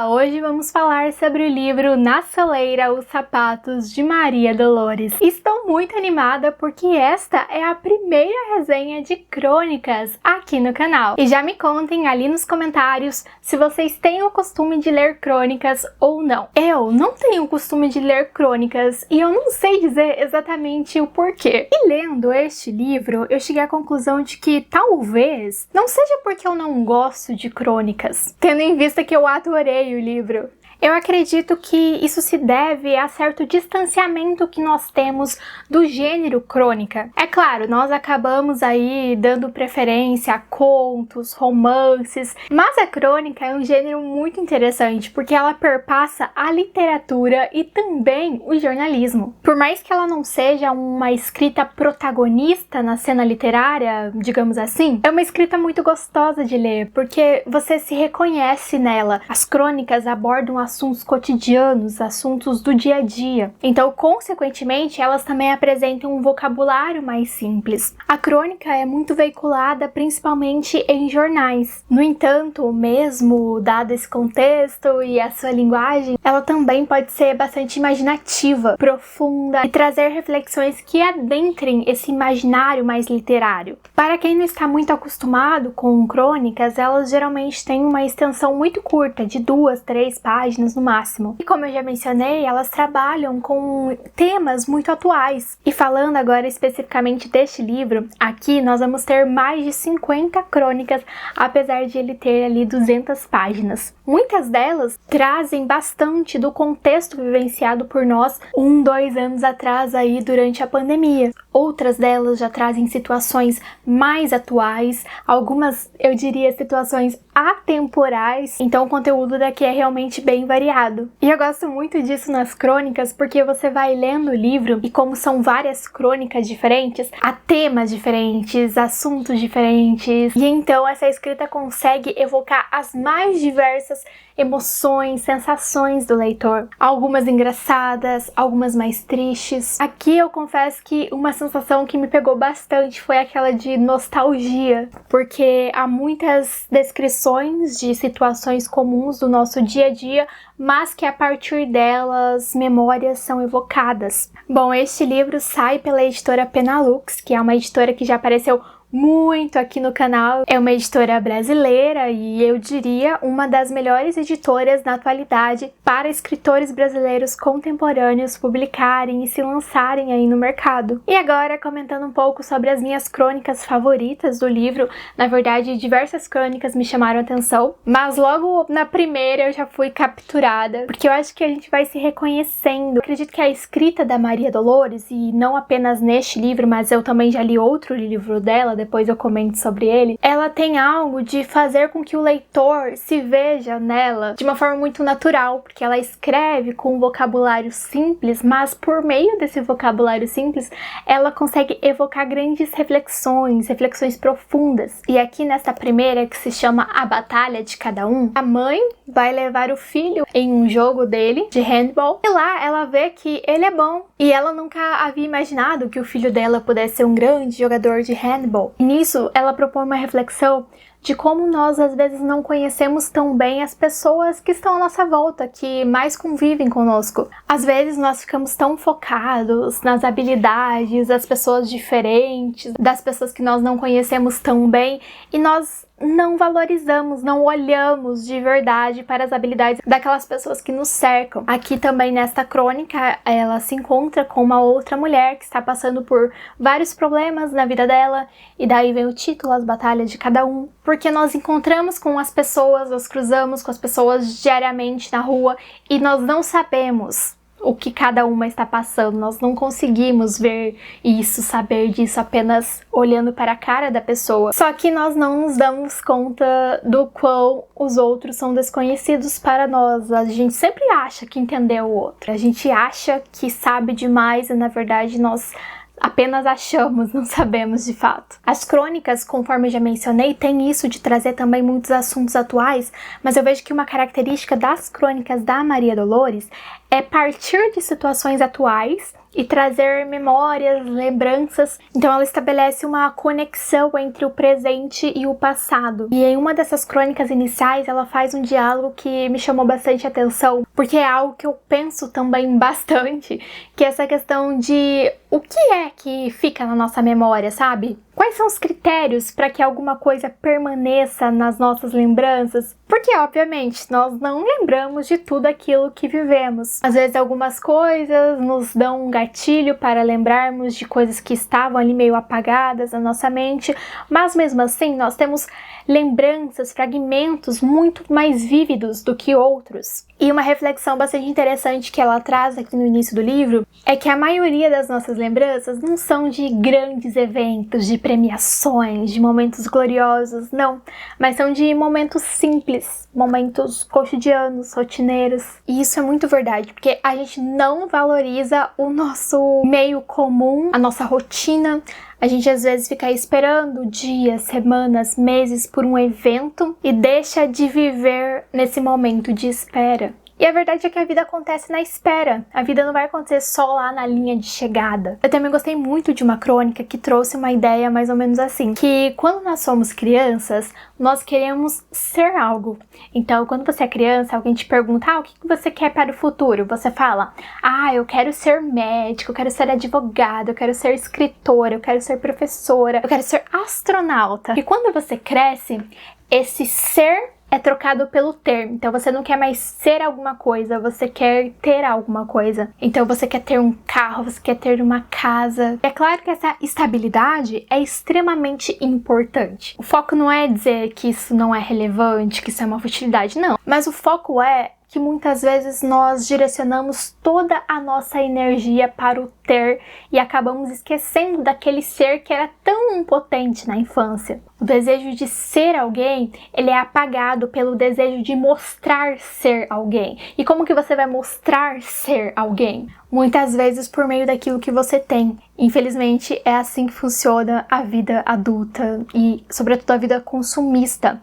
Olá, hoje vamos falar sobre o livro Na Soleira, os Sapatos de Maria Dolores. Estou muito animada porque esta é a primeira resenha de crônicas aqui no canal. E já me contem ali nos comentários se vocês têm o costume de ler crônicas ou não. Eu não tenho o costume de ler crônicas e eu não sei dizer exatamente o porquê. E lendo este livro, eu cheguei à conclusão de que talvez não seja porque eu não gosto de crônicas, tendo em vista que eu adorei o livro. Eu acredito que isso se deve a certo distanciamento que nós temos do gênero crônica. É claro, nós acabamos aí dando preferência a contos, romances, mas a crônica é um gênero muito interessante porque ela perpassa a literatura e também o jornalismo. Por mais que ela não seja uma escrita protagonista na cena literária, digamos assim, é uma escrita muito gostosa de ler porque você se reconhece nela. As crônicas abordam assuntos cotidianos, assuntos do dia a dia. Então, consequentemente, elas também apresentam um vocabulário mais simples. A crônica é muito veiculada principalmente em jornais. No entanto, mesmo dado esse contexto e a sua linguagem, ela também pode ser bastante imaginativa, profunda e trazer reflexões que adentrem esse imaginário mais literário. Para quem não está muito acostumado com crônicas, elas geralmente têm uma extensão muito curta, de 2, 3 páginas no máximo. E como eu já mencionei, elas trabalham com temas muito atuais. E falando agora especificamente deste livro, aqui nós vamos ter mais de 50 crônicas, apesar de ele ter ali 200 páginas. Muitas delas trazem bastante do contexto vivenciado por nós 2 anos atrás aí durante a pandemia. Outras delas já trazem situações mais atuais, algumas eu diria situações atemporais, então o conteúdo daqui é realmente bem variado. E eu gosto muito disso nas crônicas porque você vai lendo o livro e como são várias crônicas diferentes, há temas diferentes, assuntos diferentes, e então essa escrita consegue evocar as mais diversas emoções, sensações do leitor. Algumas engraçadas, algumas mais tristes. Aqui eu confesso que uma sensação que me pegou bastante foi aquela de nostalgia, porque há muitas descrições de situações comuns do nosso dia a dia, mas que a partir delas memórias são evocadas. Bom, este livro sai pela editora Penalux, que é uma editora que já apareceu muito aqui no canal. É uma editora brasileira e eu diria uma das melhores editoras na atualidade para escritores brasileiros contemporâneos publicarem e se lançarem aí no mercado. E agora comentando um pouco sobre as minhas crônicas favoritas do livro. Na verdade, diversas crônicas me chamaram a atenção, mas logo na primeira eu já fui capturada, porque eu acho que a gente vai se reconhecendo. Eu acredito que a escrita da Maria Dolores, e não apenas neste livro, mas eu também já li outro livro dela, depois eu comento sobre ele, ela tem algo de fazer com que o leitor se veja nela de uma forma muito natural, porque ela escreve com um vocabulário simples, mas por meio desse vocabulário simples, ela consegue evocar grandes reflexões, reflexões profundas. E aqui nesta primeira, que se chama A Batalha de Cada Um, a mãe vai levar o filho em um jogo dele, de handball, e lá ela vê que ele é bom, e ela nunca havia imaginado que o filho dela pudesse ser um grande jogador de handball. E nisso, ela propõe uma reflexão de como nós às vezes não conhecemos tão bem as pessoas que estão à nossa volta, que mais convivem conosco. Às vezes nós ficamos tão focados nas habilidades das pessoas diferentes, das pessoas que nós não conhecemos tão bem, e nós não valorizamos, não olhamos de verdade para as habilidades daquelas pessoas que nos cercam. Aqui também nesta crônica, ela se encontra com uma outra mulher que está passando por vários problemas na vida dela, e daí vem o título, As Batalhas de Cada Um, porque nós encontramos com as pessoas, nós cruzamos com as pessoas diariamente na rua e nós não sabemos o que cada uma está passando. Nós não conseguimos ver isso, saber disso apenas olhando para a cara da pessoa. Só que nós não nos damos conta do quão os outros são desconhecidos para nós. A gente sempre acha que entendeu o outro. A gente acha que sabe demais e na verdade nós apenas achamos, não sabemos de fato. As crônicas, conforme eu já mencionei, tem isso de trazer também muitos assuntos atuais, mas eu vejo que uma característica das crônicas da Maria Dolores é partir de situações atuais e trazer memórias, lembranças. Então ela estabelece uma conexão entre o presente e o passado. E em uma dessas crônicas iniciais, ela faz um diálogo que me chamou bastante atenção, porque é algo que eu penso também bastante, que é essa questão de o que é que fica na nossa memória, sabe? Quais são os critérios para que alguma coisa permaneça nas nossas lembranças? Porque, obviamente, nós não lembramos de tudo aquilo que vivemos. Às vezes, algumas coisas nos dão um gatilho para lembrarmos de coisas que estavam ali meio apagadas na nossa mente, mas mesmo assim, nós temos lembranças, fragmentos muito mais vívidos do que outros. E uma reflexão bastante interessante que ela traz aqui no início do livro é que a maioria das nossas lembranças não são de grandes eventos, de premiações, de momentos gloriosos, não, mas são de momentos simples, momentos cotidianos, rotineiros. E isso é muito verdade, porque a gente não valoriza o nosso meio comum, a nossa rotina. A gente às vezes fica esperando dias, semanas, meses por um evento e deixa de viver nesse momento de espera. E a verdade é que a vida acontece na espera. A vida não vai acontecer só lá na linha de chegada. Eu também gostei muito de uma crônica que trouxe uma ideia mais ou menos assim, que quando nós somos crianças, nós queremos ser algo. Então, quando você é criança, alguém te pergunta, o que você quer para o futuro? Você fala, eu quero ser médico, eu quero ser advogado, eu quero ser escritora, eu quero ser professora, eu quero ser astronauta. E quando você cresce, esse ser é trocado pelo ter. Então você não quer mais ser alguma coisa, você quer ter alguma coisa. Então você quer ter um carro, você quer ter uma casa. É claro que essa estabilidade é extremamente importante. O foco não é dizer que isso não é relevante, que isso é uma futilidade, não. Mas o foco é que muitas vezes nós direcionamos toda a nossa energia para o ter e acabamos esquecendo daquele ser que era tão potente na infância. O desejo de ser alguém, ele é apagado pelo desejo de mostrar ser alguém. E como que você vai mostrar ser alguém? Muitas vezes por meio daquilo que você tem. Infelizmente, é assim que funciona a vida adulta e, sobretudo, a vida consumista,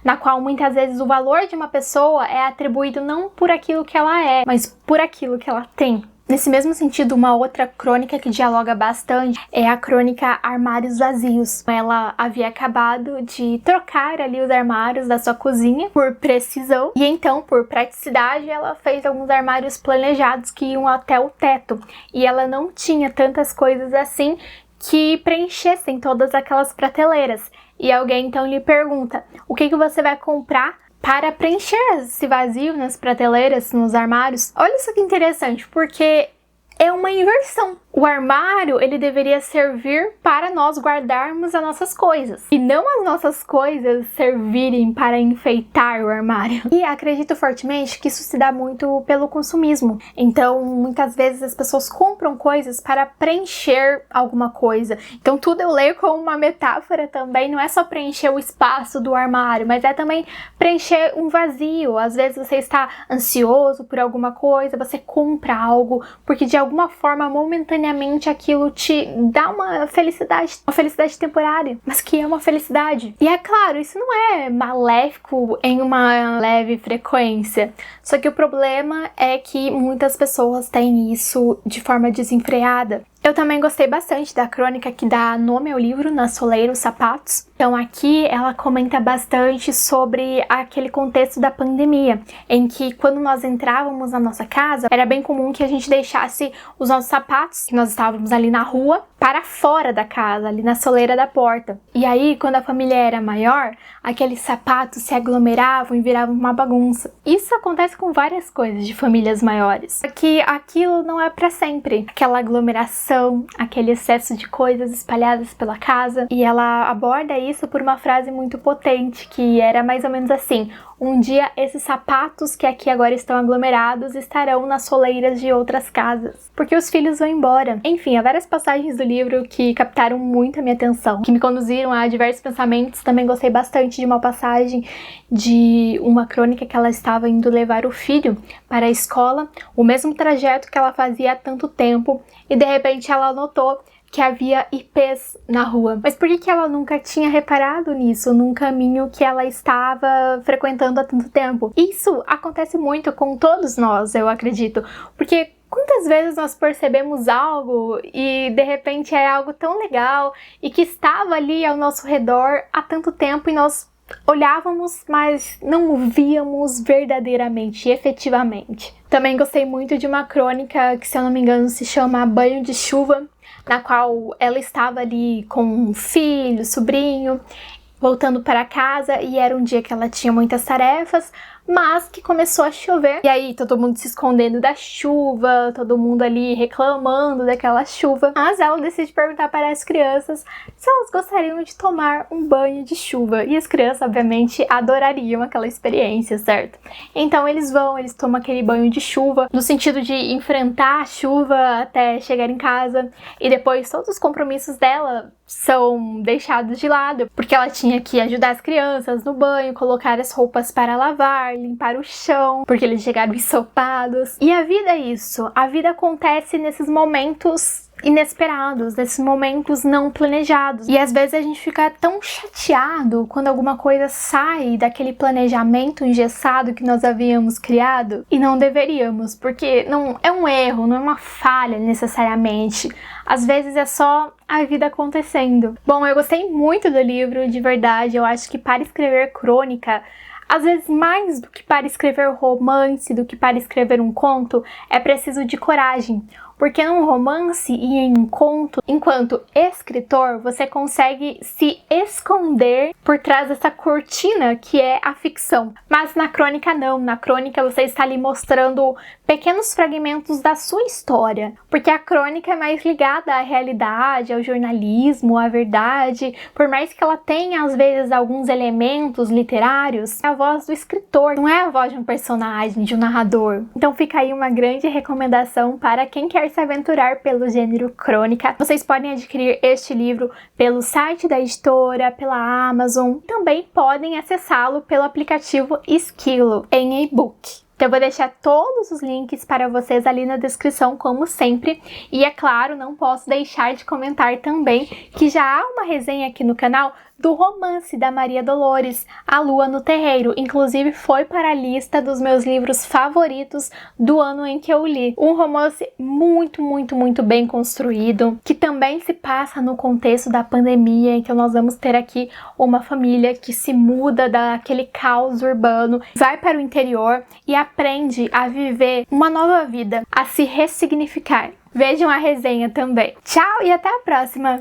na qual muitas vezes o valor de uma pessoa é atribuído não por aquilo que ela é, mas por aquilo que ela tem. Nesse mesmo sentido, uma outra crônica que dialoga bastante é a crônica Armários Vazios. Ela havia acabado de trocar ali os armários da sua cozinha por precisão e então, por praticidade, ela fez alguns armários planejados que iam até o teto e ela não tinha tantas coisas assim que preenchessem todas aquelas prateleiras. E alguém então lhe pergunta, o que você vai comprar para preencher esse vazio nas prateleiras, nos armários? Olha isso que interessante, porque é uma inversão. O armário, ele deveria servir para nós guardarmos as nossas coisas e não as nossas coisas servirem para enfeitar o armário. E acredito fortemente que isso se dá muito pelo consumismo. Então, muitas vezes as pessoas compram coisas para preencher alguma coisa. Então, tudo eu leio como uma metáfora também. Não é só preencher o espaço do armário, mas é também preencher um vazio. Às vezes você está ansioso por alguma coisa, você compra algo porque de alguma forma momentaneamente aquilo te dá uma felicidade temporária, mas que é uma felicidade. E é claro, isso não é maléfico em uma leve frequência, só que o problema é que muitas pessoas têm isso de forma desenfreada. Eu também gostei bastante da crônica que dá nome ao livro, Na Soleira, os Sapatos. Então aqui ela comenta bastante sobre aquele contexto da pandemia, em que quando nós entrávamos na nossa casa, era bem comum que a gente deixasse os nossos sapatos, que nós estávamos ali na rua, para fora da casa, ali na soleira da porta. E aí, quando a família era maior, aqueles sapatos se aglomeravam e viravam uma bagunça. Isso acontece com várias coisas de famílias maiores. Só que aquilo não é para sempre. Aquela aglomeração, aquele excesso de coisas espalhadas pela casa. E ela aborda isso por uma frase muito potente, que era mais ou menos assim: um dia esses sapatos que aqui agora estão aglomerados estarão nas soleiras de outras casas, porque os filhos vão embora. Enfim, há várias passagens do livro que captaram muito a minha atenção, que me conduziram a diversos pensamentos. Também gostei bastante de uma passagem de uma crônica que ela estava indo levar o filho para a escola, o mesmo trajeto que ela fazia há tanto tempo, e de repente ela notou que havia ipês na rua. Mas por que ela nunca tinha reparado nisso, num caminho que ela estava frequentando há tanto tempo? Isso acontece muito com todos nós, eu acredito, porque Quantas vezes nós percebemos algo e de repente é algo tão legal e que estava ali ao nosso redor há tanto tempo e nós olhávamos, mas não o víamos verdadeiramente, efetivamente. Também gostei muito de uma crônica que, se eu não me engano, se chama Banho de Chuva, na qual ela estava ali com um filho, sobrinho, voltando para casa, e era um dia que ela tinha muitas tarefas, mas que começou a chover. E aí todo mundo se escondendo da chuva, todo mundo ali reclamando daquela chuva. Mas ela decide perguntar para as crianças se elas gostariam de tomar um banho de chuva. E as crianças, obviamente, adorariam aquela experiência, certo? Então eles tomam aquele banho de chuva, no sentido de enfrentar a chuva até chegar em casa. E depois todos os compromissos dela são deixados de lado, porque ela tinha que ajudar as crianças no banho, colocar as roupas para lavar, limpar o chão, porque eles chegaram ensopados. E a vida é isso, a vida acontece nesses momentos inesperados, nesses momentos não planejados. E às vezes a gente fica tão chateado quando alguma coisa sai daquele planejamento engessado que nós havíamos criado, e não deveríamos, porque não é um erro, não é uma falha necessariamente. Às vezes é só a vida acontecendo. Bom, eu gostei muito do livro, de verdade. Eu acho que para escrever crônica, às vezes mais do que para escrever romance, do que para escrever um conto, é preciso de coragem. Porque num romance e em um conto, enquanto escritor, você consegue se esconder por trás dessa cortina que é a ficção. Mas na crônica não, na crônica você está ali mostrando pequenos fragmentos da sua história. Porque a crônica é mais ligada à realidade, ao jornalismo, à verdade. Por mais que ela tenha às vezes alguns elementos literários, é a voz do escritor, não é a voz de um personagem, de um narrador. Então fica aí uma grande recomendação para quem quer se aventurar pelo gênero crônica. Vocês podem adquirir este livro pelo site da editora, pela Amazon. Também podem acessá-lo pelo aplicativo Esquilo em e-book. Então eu vou deixar todos os links para vocês ali na descrição, como sempre. E é claro, não posso deixar de comentar também que já há uma resenha aqui no canal do romance da Maria Dolores, A Lua no Terreiro. Inclusive foi para a lista dos meus livros favoritos do ano em que eu li. Um romance muito bem construído, que também se passa no contexto da pandemia, em que nós vamos ter aqui uma família que se muda daquele caos urbano, vai para o interior e aprende a viver uma nova vida, a se ressignificar. Vejam a resenha também. Tchau e até a próxima!